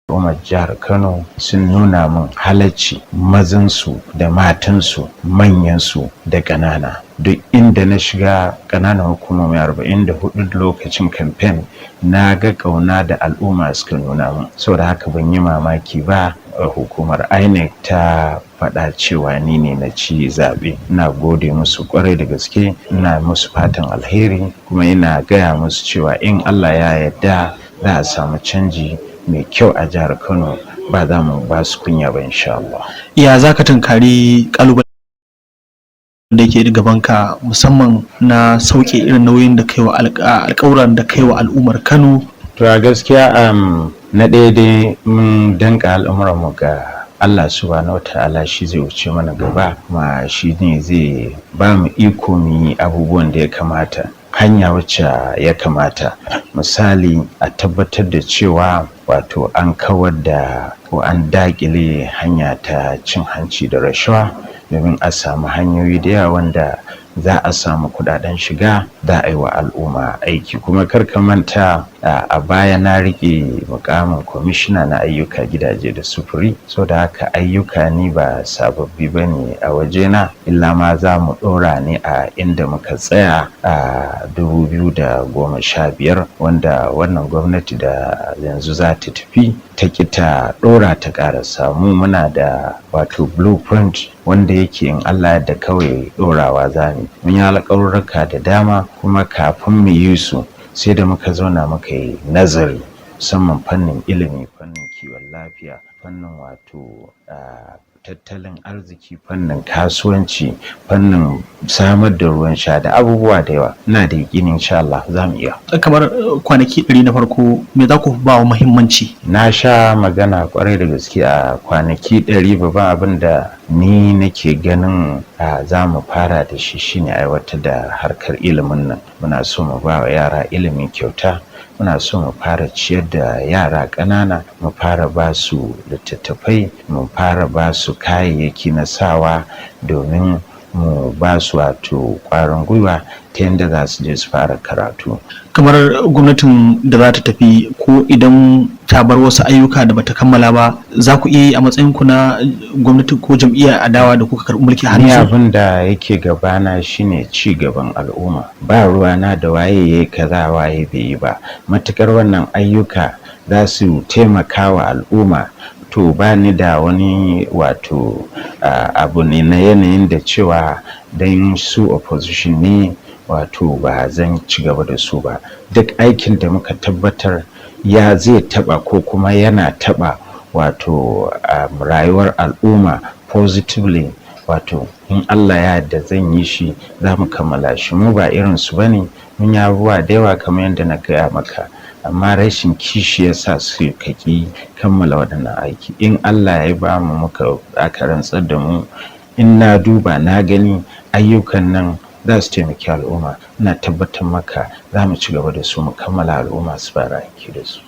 al'ummar jihar Kano sun nuna min halacci, mazansu da matansu, manyansu da ƙanana. Duk inda na shiga ƙananan hukumomi 44 lokacin kamfen na ga ƙauna da al'umma suka nuna min. Saboda haka ban yi mamaki ba hukumar INEC ta faɗa cewa ni ne na ci zaɓe. Ina gode musu ƙwarai da gaske, ina musu fatan alheri, kuma ina gaya musu cewa in Allah ya yarda za a samu canji mai kyau a jihar Kano, ba za mu ba su kunya ba insha Allah. Ya za ka tunkari ƙalubalen da yake gabanka, musamman na sauke irin nauyin da kai wa alƙawuran da kai wa al'ummar Kano? To a gaskiya na ɗaya dai mun danka al'amuranmu ga Allah subhanahu wata'ala, shi zai wuce mana gaba, kuma shi ne zai ba mu iko mu yi abubuwan da ya kamata, hanya wacce ya kamata. Misali, a tabbatar da cewa wato an kawar da ko an daƙile hanya ta cin hanci da rashawa, domin a samu hanyoyi da yawa wanda za a samu kudaden shiga da a yi wa al'umma aiki. Kuma karka manta a baya na rike mukamin kwamishina na ayyuka gidaje da sufuri, so da haka ayyuka ni ba sababbi ba ne a wajena, illa ma za mu ɗora ne a inda muka tsaya a 2015, wanda wannan gwamnati da yanzu za ta tafi ta kita ɗora ta ƙara samu. Muna da wato blueprint wanda yake in Allah da kawai ɗorawa za mu. Mun yi alƙawarruka da dama, kuma kafin mu yi su sai da muka zauna muka yi nazari, musamman fannin ilimi, fannin kiwon lafiya, fannin wato tattalin arziki, fannin kasuwanci, fannin samar da ruwan sha da abubuwa da yawa. Ina da yakinin insha Allah za mu iya. Kamar kwanaki 100 na farko me za ku ba wa muhimmanci? Na sha magana kwarai da gaske a kwanaki 100. Babban abin da ni nake ganin za mu fara da shi shine aiwatar da harkar ilimin nan. Muna so mu ba wa yara ilimin kyauta, muna so mu fara ciyar da yara ƙanana, mu fara ba su littattafai, mu fara ba su kayayyaki na sawa, domin mu ba su wato ƙwarin gwiwa ta yadda za su je su fara karatu. Kamar gwamnatin da za ta tafi, ko idan ta bar wasu ayyuka da bata kammala ba, za ku iya yi a matsayin ku na gwamnati ko jam'iyyar adawa da kuka karɓi mulki har yanzu? Abin da yake gabana shine ci gaban al'umma. Ba ruwana da waye yayi kaza waye bai yi ba. Matukar wannan ayyuka za su taimaka wa al'umma, to ba ni da wani wato abu ne na yanayin da cewa dan su opposition ne wato ba zan ci gaba da su ba. Duk aikin da muka tabbatar ya zai taba ko kuma yana taba wato rayuwar al'umma positively, wato in Allah ya yarda zan yi shi, za mu kammala shi. Mu ba irin su bane, mun yi abubuwa da yawa kamar yadda na gaya maka, amma rashin kishi ya sa su kaki kammala waɗannan aiki. In Allah ya ba mu muka aka rantsar da mu, in na duba na gani ayyukan nan za su taimaki al'umma, ina tabbatar maka za mu ci gaba da su, mu kammala al'umma su fara aiki da su.